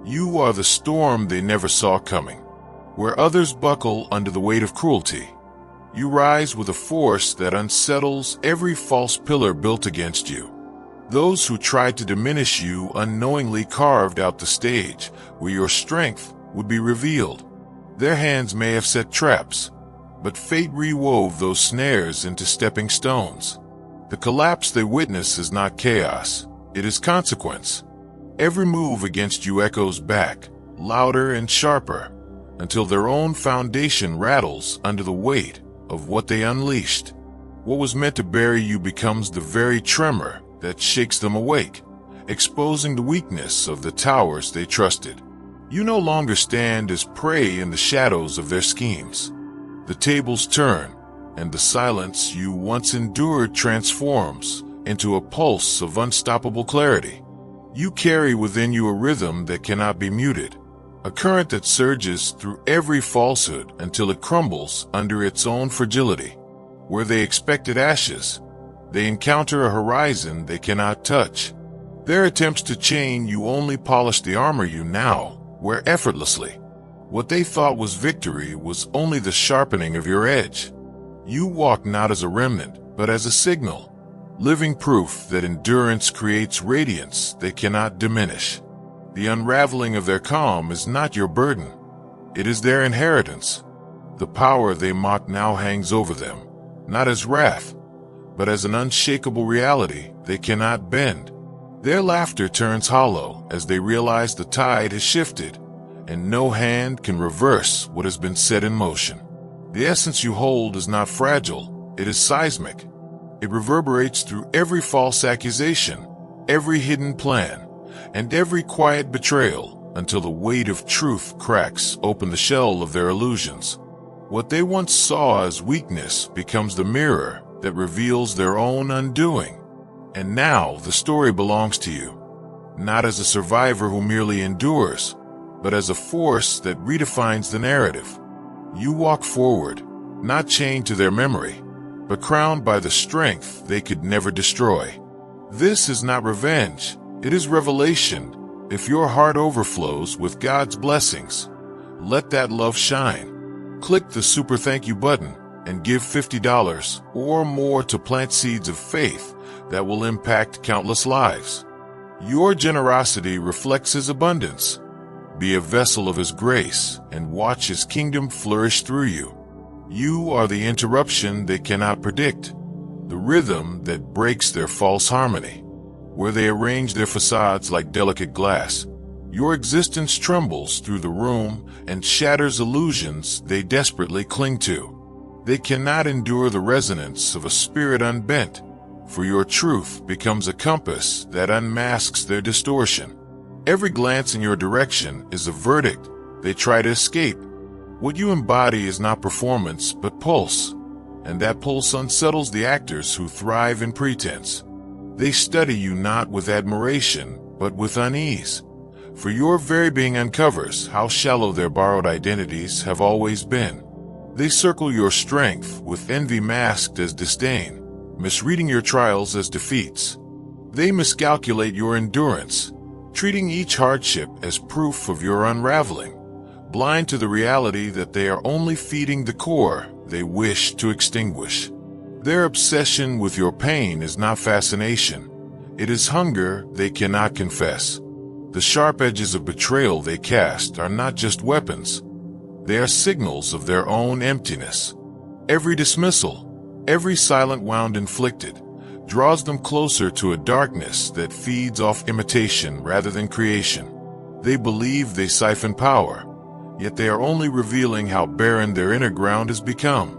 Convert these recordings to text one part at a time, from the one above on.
You are the storm they never saw coming. Where others buckle under the weight of cruelty, you rise with a force that unsettles every false pillar built against you. Those who tried to diminish you unknowingly carved out the stage where your strength would be revealed. Their hands may have set traps, but fate rewove those snares into stepping stones. The collapse they witness is not chaos, it is consequence. Every move against you echoes back, louder and sharper, until their own foundation rattles under the weight of what they unleashed. What was meant to bury you becomes the very tremor that shakes them awake, exposing the weakness of the towers they trusted. You no longer stand as prey in the shadows of their schemes. The tables turn, and the silence you once endured transforms into a pulse of unstoppable clarity. You carry within you a rhythm that cannot be muted, a current that surges through every falsehood until it crumbles under its own fragility. Where they expected ashes, they encounter a horizon they cannot touch. Their attempts to chain you only polish the armor you now wear effortlessly. What they thought was victory was only the sharpening of your edge. You walk not as a remnant, but as a signal, living proof that endurance creates radiance they cannot diminish. The unraveling of their calm is not your burden. It is their inheritance. The power they mock now hangs over them, not as wrath, but as an unshakable reality they cannot bend. Their laughter turns hollow as they realize the tide has shifted, and no hand can reverse what has been set in motion. The essence you hold is not fragile, it is seismic. It reverberates through every false accusation, every hidden plan, and every quiet betrayal until the weight of truth cracks open the shell of their illusions. What they once saw as weakness becomes the mirror that reveals their own undoing. And now the story belongs to you, not as a survivor who merely endures, but as a force that redefines the narrative. You walk forward, not chained to their memory, but crowned by the strength they could never destroy. This is not revenge, it is revelation. If your heart overflows with God's blessings, let that love shine. Click the super thank you button and give $50 or more to plant seeds of faith that will impact countless lives. Your generosity reflects His abundance. Be a vessel of His grace and watch His kingdom flourish through you. You are the interruption they cannot predict, the rhythm that breaks their false harmony. Where they arrange their facades like delicate glass, your existence trembles through the room and shatters illusions they desperately cling to. They cannot endure the resonance of a spirit unbent, for your truth becomes a compass that unmasks their distortion. Every glance in your direction is a verdict they try to escape. What you embody is not performance, but pulse, and that pulse unsettles the actors who thrive in pretense. They study you not with admiration, but with unease, for your very being uncovers how shallow their borrowed identities have always been. They circle your strength with envy masked as disdain, misreading your trials as defeats. They miscalculate your endurance, treating each hardship as proof of your unraveling, blind to the reality that they are only feeding the core they wish to extinguish. Their obsession with your pain is not fascination, it is hunger they cannot confess. The sharp edges of betrayal they cast are not just weapons, they are signals of their own emptiness. Every dismissal, every silent wound inflicted, draws them closer to a darkness that feeds off imitation rather than creation. They believe they siphon power, yet they are only revealing how barren their inner ground has become.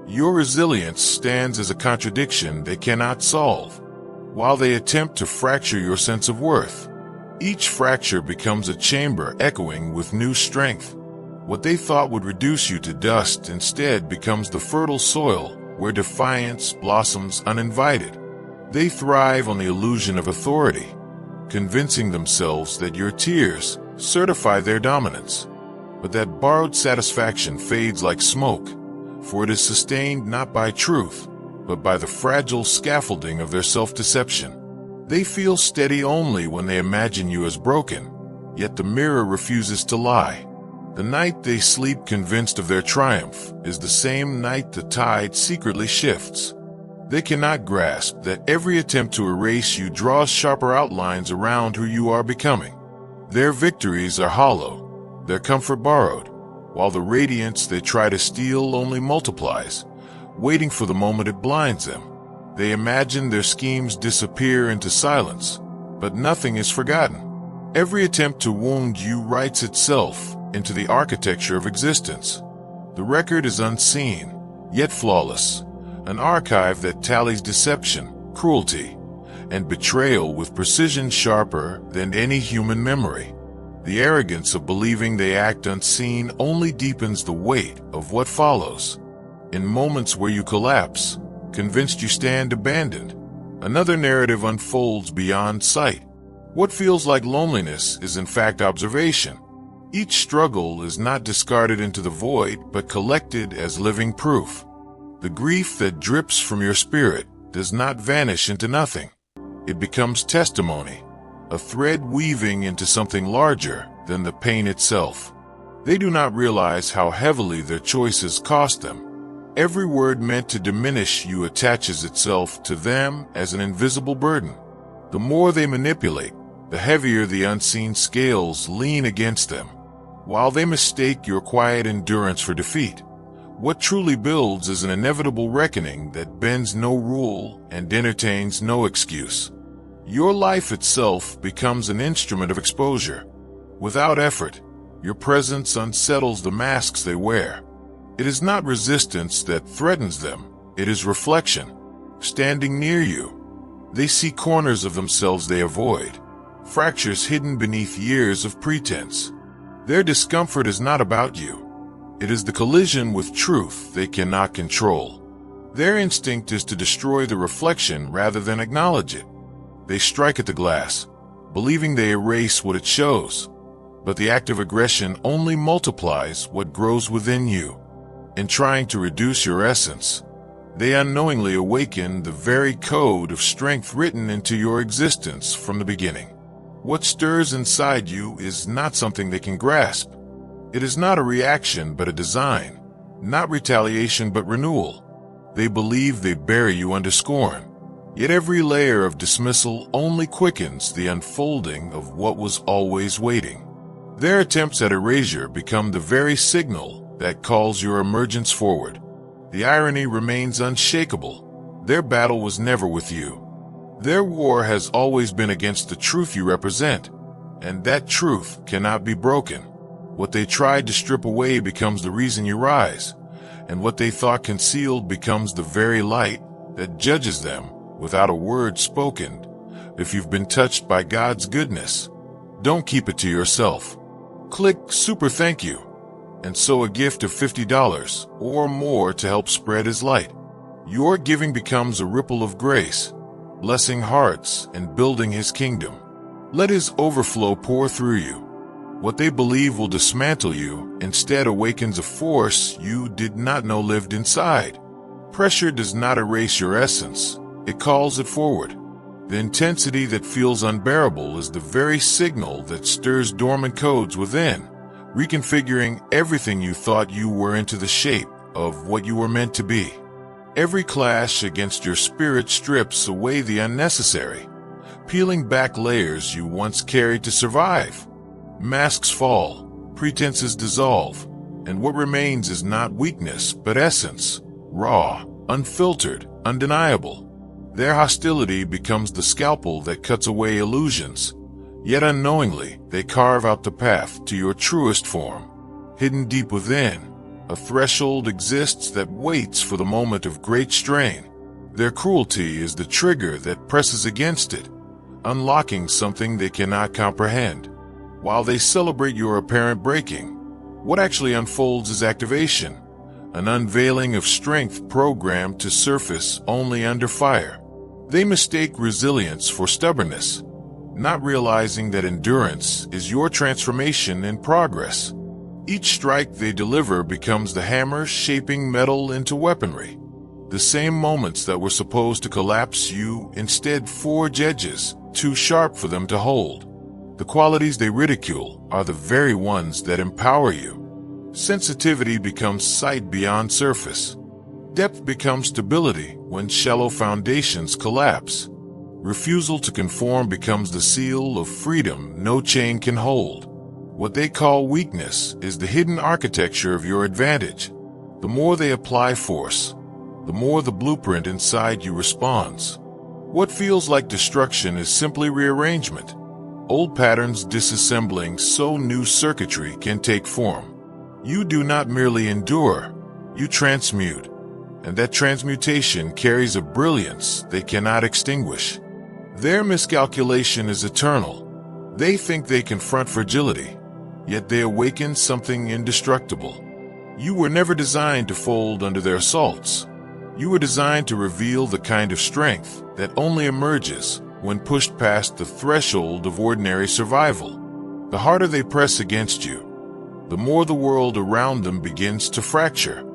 Your resilience stands as a contradiction they cannot solve. While they attempt to fracture your sense of worth, each fracture becomes a chamber echoing with new strength. What they thought would reduce you to dust instead becomes the fertile soil where defiance blossoms uninvited. They thrive on the illusion of authority, convincing themselves that your tears certify their dominance. But that borrowed satisfaction fades like smoke, for it is sustained not by truth, but by the fragile scaffolding of their self-deception. They feel steady only when they imagine you as broken, yet the mirror refuses to lie. The night they sleep convinced of their triumph is the same night the tide secretly shifts. They cannot grasp that every attempt to erase you draws sharper outlines around who you are becoming. Their victories are hollow, their comfort borrowed, while the radiance they try to steal only multiplies, waiting for the moment it blinds them. They imagine their schemes disappear into silence, but nothing is forgotten. Every attempt to wound you writes itself into the architecture of existence. The record is unseen, yet flawless, an archive that tallies deception, cruelty, and betrayal with precision sharper than any human memory. The arrogance of believing they act unseen only deepens the weight of what follows. In moments where you collapse, convinced you stand abandoned, another narrative unfolds beyond sight. What feels like loneliness is in fact observation. Each struggle is not discarded into the void, but collected as living proof. The grief that drips from your spirit does not vanish into nothing. It becomes testimony, a thread weaving into something larger than the pain itself. They do not realize how heavily their choices cost them. Every word meant to diminish you attaches itself to them as an invisible burden. The more they manipulate, the heavier the unseen scales lean against them. While they mistake your quiet endurance for defeat, what truly builds is an inevitable reckoning that bends no rule and entertains no excuse. Your life itself becomes an instrument of exposure. Without effort, your presence unsettles the masks they wear. It is not resistance that threatens them, it is reflection. Standing near you, they see corners of themselves they avoid, fractures hidden beneath years of pretense. Their discomfort is not about you. It is the collision with truth they cannot control. Their instinct is to destroy the reflection rather than acknowledge it. They strike at the glass, believing they erase what it shows. But the act of aggression only multiplies what grows within you. In trying to reduce your essence, they unknowingly awaken the very code of strength written into your existence from the beginning. What stirs inside you is not something they can grasp. It is not a reaction but a design, not retaliation but renewal. They believe they bury you under scorn, yet every layer of dismissal only quickens the unfolding of what was always waiting. Their attempts at erasure become the very signal that calls your emergence forward. The irony remains unshakable. Their battle was never with you. Their war has always been against the truth you represent, and that truth cannot be broken. What they tried to strip away becomes the reason you rise, and what they thought concealed becomes the very light that judges them without a word spoken. If you've been touched by God's goodness, don't keep it to yourself. Click Super Thank You and sow a gift of $50 or more to help spread His light. Your giving becomes a ripple of grace, blessing hearts and building His kingdom. Let His overflow pour through you. What they believe will dismantle you instead awakens a force you did not know lived inside. Pressure does not erase your essence, it calls it forward. The intensity that feels unbearable is the very signal that stirs dormant codes within, reconfiguring everything you thought you were into the shape of what you were meant to be. Every clash against your spirit strips away the unnecessary, peeling back layers you once carried to survive. Masks fall, pretenses dissolve, and what remains is not weakness but essence, raw, unfiltered, undeniable. Their hostility becomes the scalpel that cuts away illusions. Yet unknowingly, they carve out the path to your truest form. Hidden deep within, a threshold exists that waits for the moment of great strain. Their cruelty is the trigger that presses against it, unlocking something they cannot comprehend. While they celebrate your apparent breaking, what actually unfolds is activation, an unveiling of strength programmed to surface only under fire. They mistake resilience for stubbornness, not realizing that endurance is your transformation in progress. Each strike they deliver becomes the hammer shaping metal into weaponry. The same moments that were supposed to collapse you instead forge edges, too sharp for them to hold. The qualities they ridicule are the very ones that empower you. Sensitivity becomes sight beyond surface. Depth becomes stability when shallow foundations collapse. Refusal to conform becomes the seal of freedom no chain can hold. What they call weakness is the hidden architecture of your advantage. The more they apply force, the more the blueprint inside you responds. What feels like destruction is simply rearrangement. Old patterns disassembling so new circuitry can take form. You do not merely endure, you transmute. And that transmutation carries a brilliance they cannot extinguish. Their miscalculation is eternal. They think they confront fragility, yet they awaken something indestructible. You were never designed to fold under their assaults. You were designed to reveal the kind of strength that only emerges when pushed past the threshold of ordinary survival. The harder they press against you, the more the world around them begins to fracture.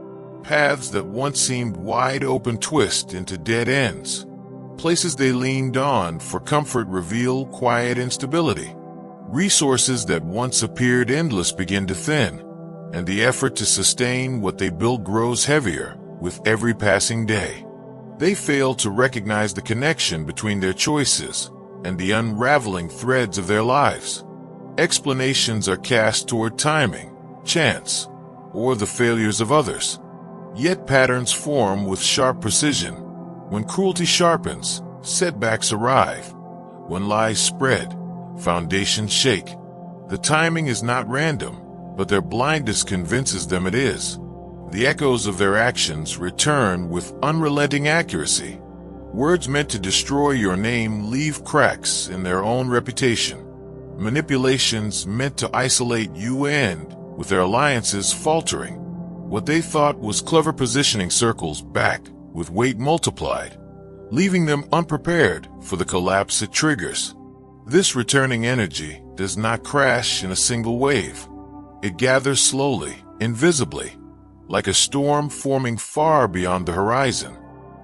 Paths that once seemed wide open twist into dead ends. Places they leaned on for comfort reveal quiet instability. Resources that once appeared endless begin to thin, and the effort to sustain what they build grows heavier with every passing day. They fail to recognize the connection between their choices and the unraveling threads of their lives. Explanations are cast toward timing, chance, or the failures of others. Yet patterns form with sharp precision. When cruelty sharpens, setbacks arrive. When lies spread, foundations shake. The timing is not random, but their blindness convinces them it is. The echoes of their actions return with unrelenting accuracy. Words meant to destroy your name leave cracks in their own reputation. Manipulations meant to isolate you end, with their alliances faltering. What they thought was clever positioning circles back with weight multiplied, leaving them unprepared for the collapse it triggers. This returning energy does not crash in a single wave. It gathers slowly, invisibly, like a storm forming far beyond the horizon.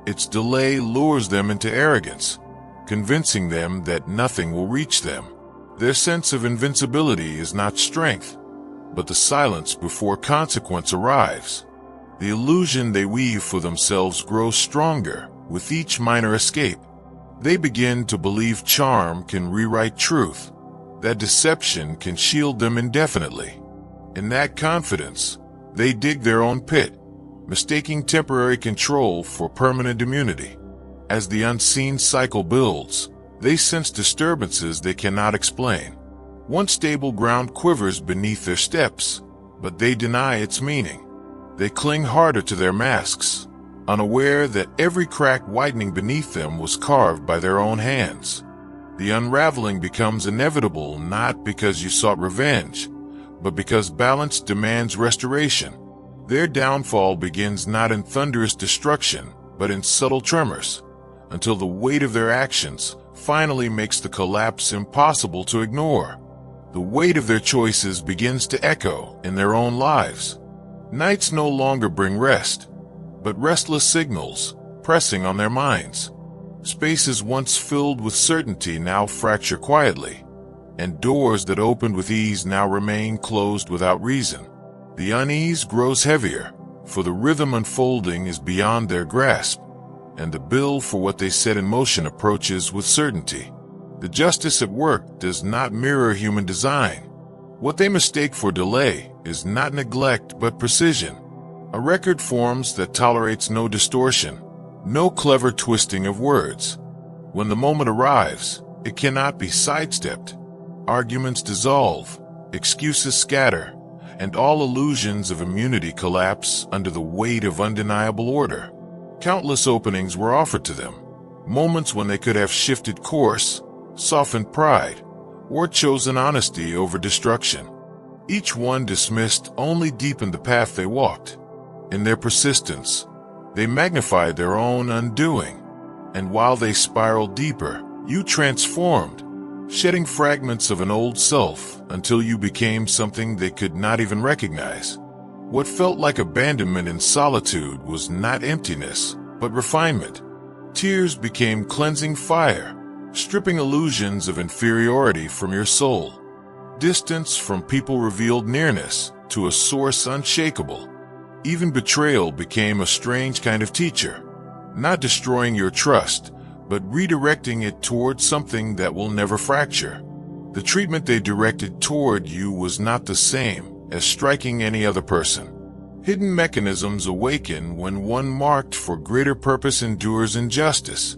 Its delay lures them into arrogance, convincing them that nothing will reach them. Their sense of invincibility is not strength, but the silence before consequence arrives. The illusion they weave for themselves grows stronger with each minor escape. They begin to believe charm can rewrite truth, that deception can shield them indefinitely. In that confidence, they dig their own pit, mistaking temporary control for permanent immunity. As the unseen cycle builds, they sense disturbances they cannot explain. Once stable ground quivers beneath their steps, but they deny its meaning. They cling harder to their masks, unaware that every crack widening beneath them was carved by their own hands. The unraveling becomes inevitable not because you sought revenge, but because balance demands restoration. Their downfall begins not in thunderous destruction, but in subtle tremors, until the weight of their actions finally makes the collapse impossible to ignore. The weight of their choices begins to echo in their own lives. Nights no longer bring rest, but restless signals pressing on their minds. Spaces once filled with certainty now fracture quietly, and doors that opened with ease now remain closed without reason. The unease grows heavier, for the rhythm unfolding is beyond their grasp, and the bill for what they set in motion approaches with certainty. The justice at work does not mirror human design. What they mistake for delay is not neglect but precision. A record forms that tolerates no distortion, no clever twisting of words. When the moment arrives, it cannot be sidestepped. Arguments dissolve, excuses scatter, and all illusions of immunity collapse under the weight of undeniable order. Countless openings were offered to them, moments when they could have shifted course, softened pride, or chosen honesty over destruction. Each one dismissed only deepened the path they walked. In their persistence, they magnified their own undoing, and while they spiraled deeper, you transformed, shedding fragments of an old self until you became something they could not even recognize. What felt like abandonment in solitude was not emptiness, but refinement. Tears became cleansing fire, stripping illusions of inferiority from your soul. Distance from people revealed nearness to a source unshakable. Even betrayal became a strange kind of teacher, not destroying your trust, but redirecting it toward something that will never fracture. The treatment they directed toward you was not the same as striking any other person. Hidden mechanisms awaken when one marked for greater purpose endures injustice.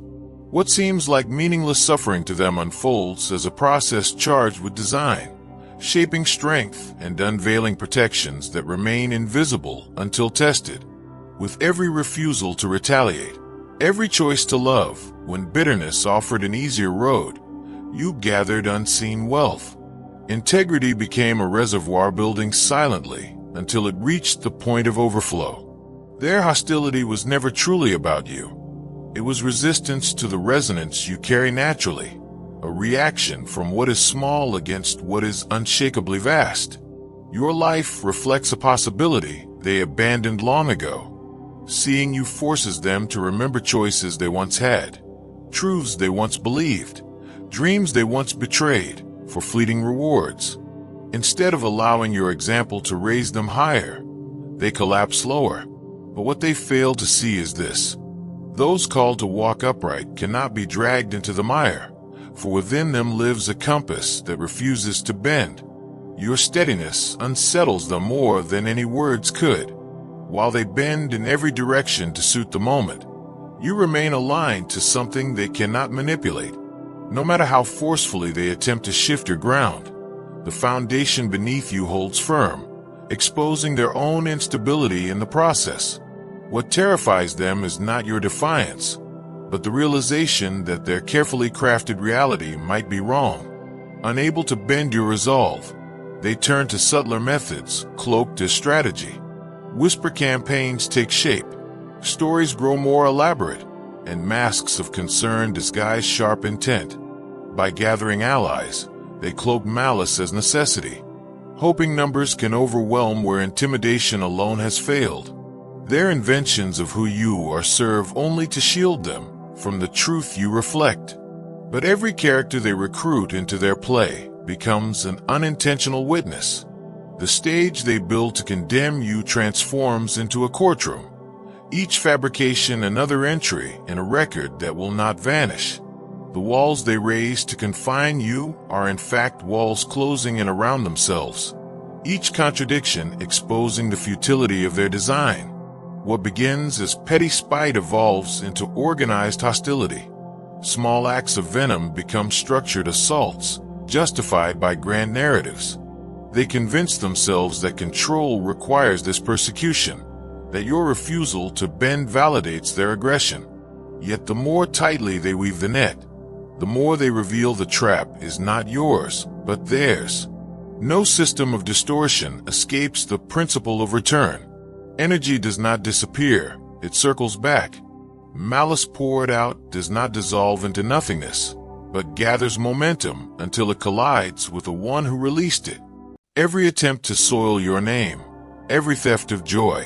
What seems like meaningless suffering to them unfolds as a process charged with design, shaping strength and unveiling protections that remain invisible until tested. With every refusal to retaliate, every choice to love, when bitterness offered an easier road, you gathered unseen wealth. Integrity became a reservoir building silently until it reached the point of overflow. Their hostility was never truly about you. It was resistance to the resonance you carry naturally, a reaction from what is small against what is unshakably vast. Your life reflects a possibility they abandoned long ago. Seeing you forces them to remember choices they once had, truths they once believed, dreams they once betrayed for fleeting rewards. Instead of allowing your example to raise them higher, they collapse lower. But what they fail to see is this: those called to walk upright cannot be dragged into the mire, for within them lives a compass that refuses to bend. Your steadiness unsettles them more than any words could. While they bend in every direction to suit the moment, you remain aligned to something they cannot manipulate. No matter how forcefully they attempt to shift your ground, the foundation beneath you holds firm, exposing their own instability in the process. What terrifies them is not your defiance, but the realization that their carefully crafted reality might be wrong. Unable to bend your resolve, they turn to subtler methods, cloaked as strategy. Whisper campaigns take shape, stories grow more elaborate, and masks of concern disguise sharp intent. By gathering allies, they cloak malice as necessity, hoping numbers can overwhelm where intimidation alone has failed. Their inventions of who you are serve only to shield them from the truth you reflect. But every character they recruit into their play becomes an unintentional witness. The stage they build to condemn you transforms into a courtroom, each fabrication another entry in a record that will not vanish. The walls they raise to confine you are in fact walls closing in around themselves, each contradiction exposing the futility of their design. What begins as petty spite evolves into organized hostility. Small acts of venom become structured assaults, justified by grand narratives. They convince themselves that control requires this persecution, that your refusal to bend validates their aggression. Yet the more tightly they weave the net, the more they reveal the trap is not yours, but theirs. No system of distortion escapes the principle of return. Energy does not disappear, it circles back. Malice poured out does not dissolve into nothingness, but gathers momentum until it collides with the one who released it. Every attempt to soil your name, every theft of joy,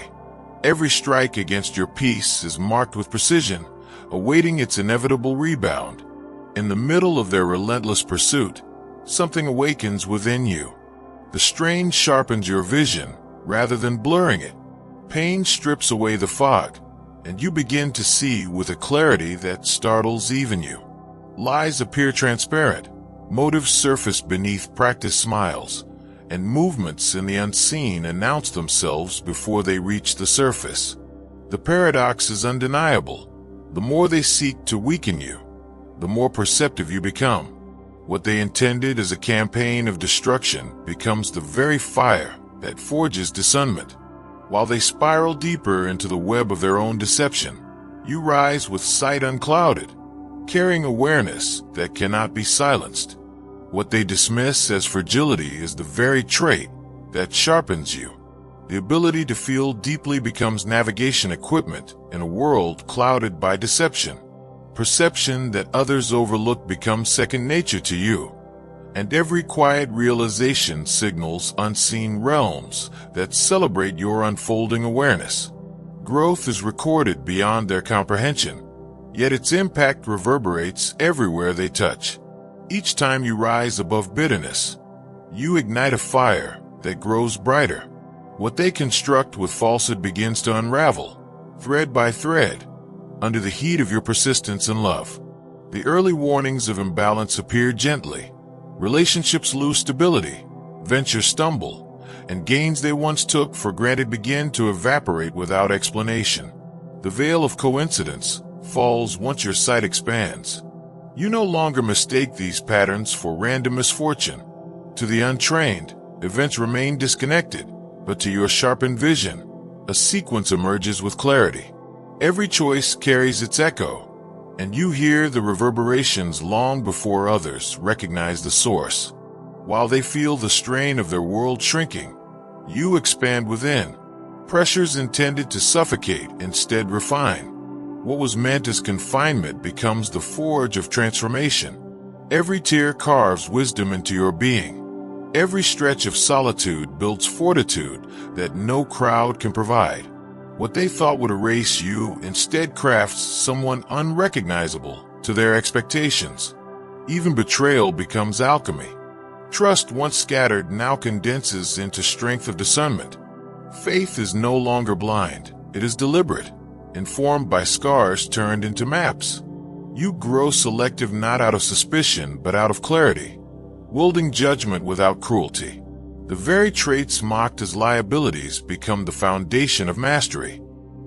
every strike against your peace is marked with precision, awaiting its inevitable rebound. In the middle of their relentless pursuit, something awakens within you. The strain sharpens your vision rather than blurring it. Pain strips away the fog, and you begin to see with a clarity that startles even you. Lies appear transparent, motives surface beneath practiced smiles, and movements in the unseen announce themselves before they reach the surface. The paradox is undeniable. The more they seek to weaken you, the more perceptive you become. What they intended as a campaign of destruction becomes the very fire that forges discernment. While they spiral deeper into the web of their own deception, you rise with sight unclouded, carrying awareness that cannot be silenced. What they dismiss as fragility is the very trait that sharpens you. The ability to feel deeply becomes navigation equipment in a world clouded by deception. Perception that others overlook becomes second nature to you, and every quiet realization signals unseen realms that celebrate your unfolding awareness. Growth is recorded beyond their comprehension, yet its impact reverberates everywhere they touch. Each time you rise above bitterness, you ignite a fire that grows brighter. What they construct with falsehood begins to unravel, thread by thread, under the heat of your persistence and love. The early warnings of imbalance appear gently. Relationships lose stability, ventures stumble, and gains they once took for granted begin to evaporate without explanation. The veil of coincidence falls once your sight expands. You no longer mistake these patterns for random misfortune. To the untrained, events remain disconnected, but to your sharpened vision, a sequence emerges with clarity. Every choice carries its echo, and you hear the reverberations long before others recognize the source. While they feel the strain of their world shrinking, you expand within. Pressures intended to suffocate instead refine. What was meant as confinement becomes the forge of transformation. Every tear carves wisdom into your being. Every stretch of solitude builds fortitude that no crowd can provide. What they thought would erase you instead crafts someone unrecognizable to their expectations. Even betrayal becomes alchemy. Trust once scattered now condenses into strength of discernment. Faith is no longer blind, it is deliberate, informed by scars turned into maps. You grow selective not out of suspicion but out of clarity, wielding judgment without cruelty. The very traits mocked as liabilities become the foundation of mastery.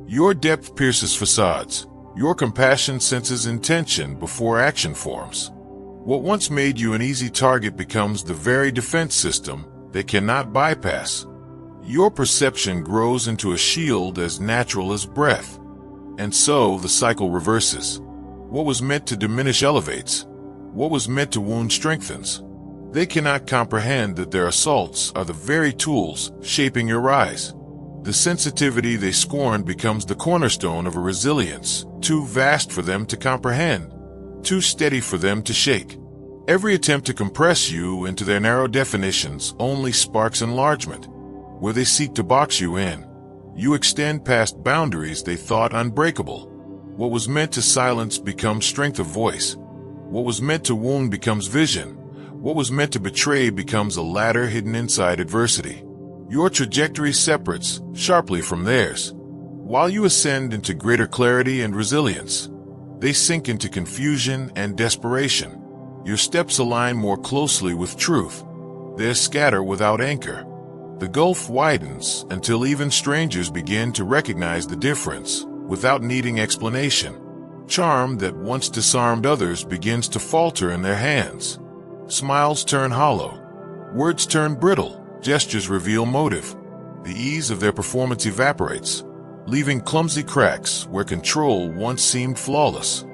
Your depth pierces facades. Your compassion senses intention before action forms. What once made you an easy target becomes the very defense system they cannot bypass. Your perception grows into a shield as natural as breath. And so the cycle reverses. What was meant to diminish elevates. What was meant to wound strengthens. They cannot comprehend that their assaults are the very tools shaping your rise. The sensitivity they scorn becomes the cornerstone of a resilience, too vast for them to comprehend, too steady for them to shake. Every attempt to compress you into their narrow definitions only sparks enlargement. Where they seek to box you in, you extend past boundaries they thought unbreakable. What was meant to silence becomes strength of voice. What was meant to wound becomes vision. What was meant to betray becomes a ladder hidden inside adversity. Your trajectory separates sharply from theirs. While you ascend into greater clarity and resilience, they sink into confusion and desperation. Your steps align more closely with truth. They scatter without anchor. The gulf widens until even strangers begin to recognize the difference without needing explanation. Charm that once disarmed others begins to falter in their hands. Smiles turn hollow. Words turn brittle. Gestures reveal motive. The ease of their performance evaporates, leaving clumsy cracks where control once seemed flawless.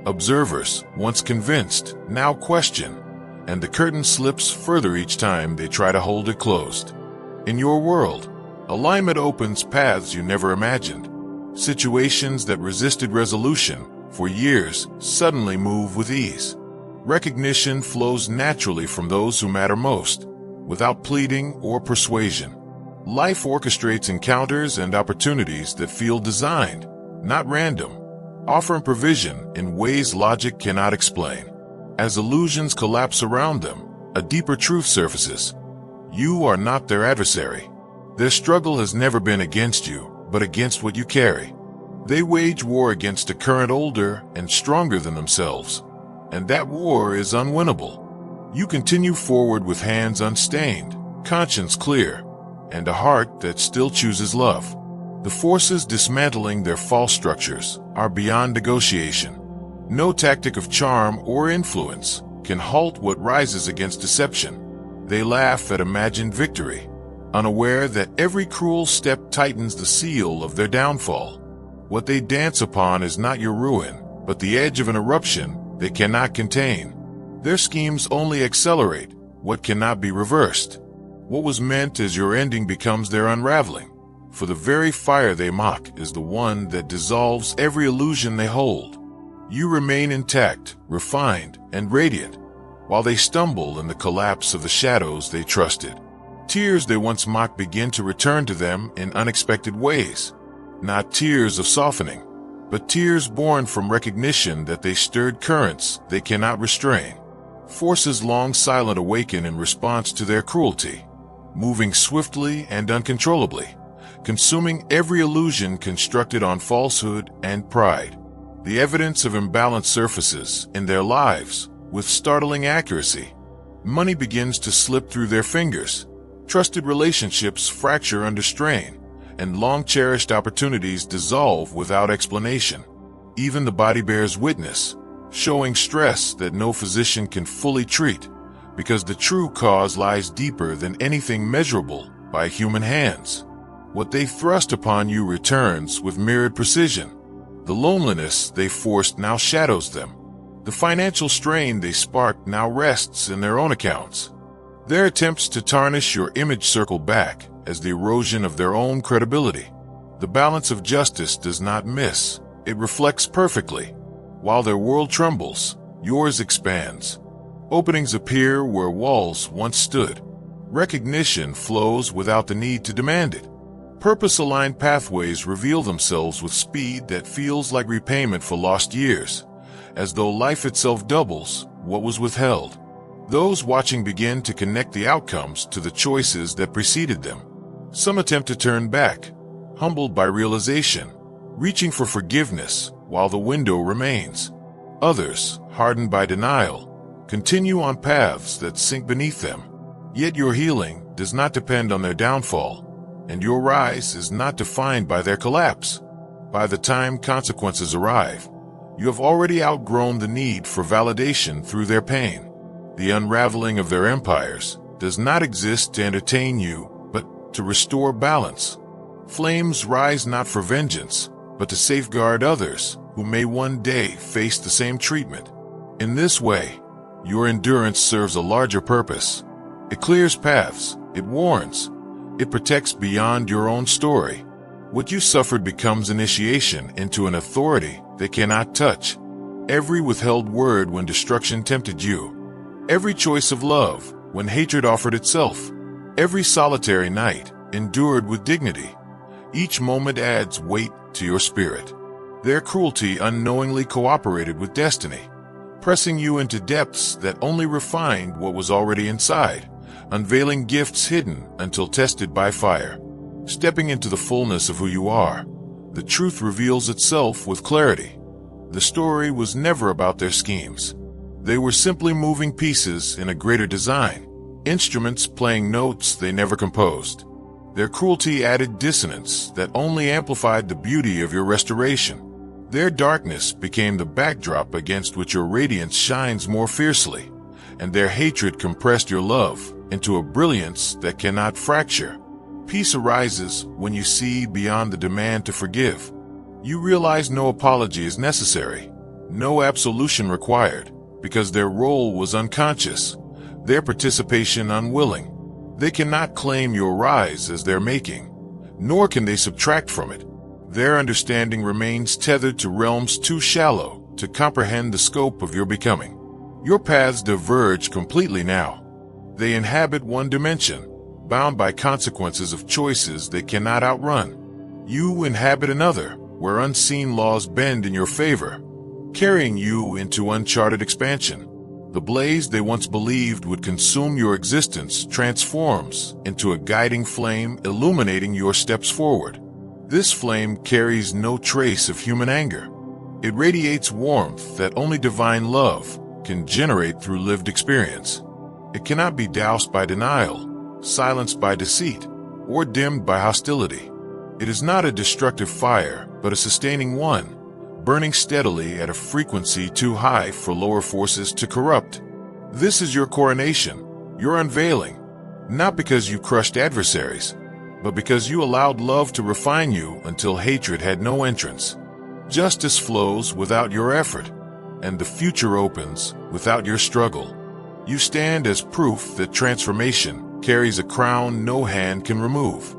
Observers, once convinced, now question, and the curtain slips further each time they try to hold it closed. In your world, alignment opens paths you never imagined. Situations that resisted resolution for years suddenly move with ease. Recognition flows naturally from those who matter most, without pleading or persuasion. Life orchestrates encounters and opportunities that feel designed, not random, offering provision in ways logic cannot explain. As illusions collapse around them, a deeper truth surfaces. You are not their adversary. Their struggle has never been against you, but against what you carry. They wage war against a current older and stronger than themselves, and that war is unwinnable. You continue forward with hands unstained, conscience clear, and a heart that still chooses love. The forces dismantling their false structures are beyond negotiation. No tactic of charm or influence can halt what rises against deception. They laugh at imagined victory, unaware that every cruel step tightens the seal of their downfall. What they dance upon is not your ruin, but the edge of an eruption they cannot contain. Their schemes only accelerate what cannot be reversed. What was meant as your ending becomes their unraveling, for the very fire they mock is the one that dissolves every illusion they hold. You remain intact, refined, and radiant, while they stumble in the collapse of the shadows they trusted. Tears they once mocked begin to return to them in unexpected ways. Not tears of softening, but tears born from recognition that they stirred currents they cannot restrain. Forces long silent awaken in response to their cruelty, moving swiftly and uncontrollably, consuming every illusion constructed on falsehood and pride. The evidence of imbalance surfaces in their lives with startling accuracy. Money begins to slip through their fingers. Trusted relationships fracture under strain, and long-cherished opportunities dissolve without explanation. Even the body bears witness, showing stress that no physician can fully treat, because the true cause lies deeper than anything measurable by human hands. What they thrust upon you returns with mirrored precision. The loneliness they forced now shadows them. The financial strain they sparked now rests in their own accounts. Their attempts to tarnish your image circle back as the erosion of their own credibility. The balance of justice does not miss. It reflects perfectly. While their world trembles, yours expands. Openings appear where walls once stood. Recognition flows without the need to demand it. Purpose-aligned pathways reveal themselves with speed that feels like repayment for lost years, as though life itself doubles what was withheld. Those watching begin to connect the outcomes to the choices that preceded them. Some attempt to turn back, humbled by realization, reaching for forgiveness while the window remains. Others, hardened by denial, continue on paths that sink beneath them. Yet your healing does not depend on their downfall, and your rise is not defined by their collapse. By the time consequences arrive, you have already outgrown the need for validation through their pain. The unraveling of their empires does not exist to entertain you, but to restore balance. Flames rise not for vengeance, but to safeguard others who may one day face the same treatment. In this way, your endurance serves a larger purpose. It clears paths, it warns, it protects beyond your own story. What you suffered becomes initiation into an authority they cannot touch. Every withheld word when destruction tempted you, every choice of love when hatred offered itself, every solitary night endured with dignity. Each moment adds weight to your spirit. Their cruelty unknowingly cooperated with destiny, pressing you into depths that only refined what was already inside, unveiling gifts hidden until tested by fire. Stepping into the fullness of who you are, the truth reveals itself with clarity. The story was never about their schemes. They were simply moving pieces in a greater design, instruments playing notes they never composed. Their cruelty added dissonance that only amplified the beauty of your restoration. Their darkness became the backdrop against which your radiance shines more fiercely, and their hatred compressed your love into a brilliance that cannot fracture. Peace arises when you see beyond the demand to forgive. You realize no apology is necessary, no absolution required, because their role was unconscious, their participation unwilling. They cannot claim your rise as their making, nor can they subtract from it. Their understanding remains tethered to realms too shallow to comprehend the scope of your becoming. Your paths diverge completely now. They inhabit one dimension, bound by consequences of choices they cannot outrun. You inhabit another, where unseen laws bend in your favor, carrying you into uncharted expansion. The blaze they once believed would consume your existence transforms into a guiding flame illuminating your steps forward. This flame carries no trace of human anger. It radiates warmth that only divine love can generate through lived experience. It cannot be doused by denial, silenced by deceit, or dimmed by hostility. It is not a destructive fire, but a sustaining one, burning steadily at a frequency too high for lower forces to corrupt. This is your coronation, your unveiling, not because you crushed adversaries, but because you allowed love to refine you until hatred had no entrance. Justice flows without your effort, and the future opens without your struggle. You stand as proof that transformation carries a crown no hand can remove.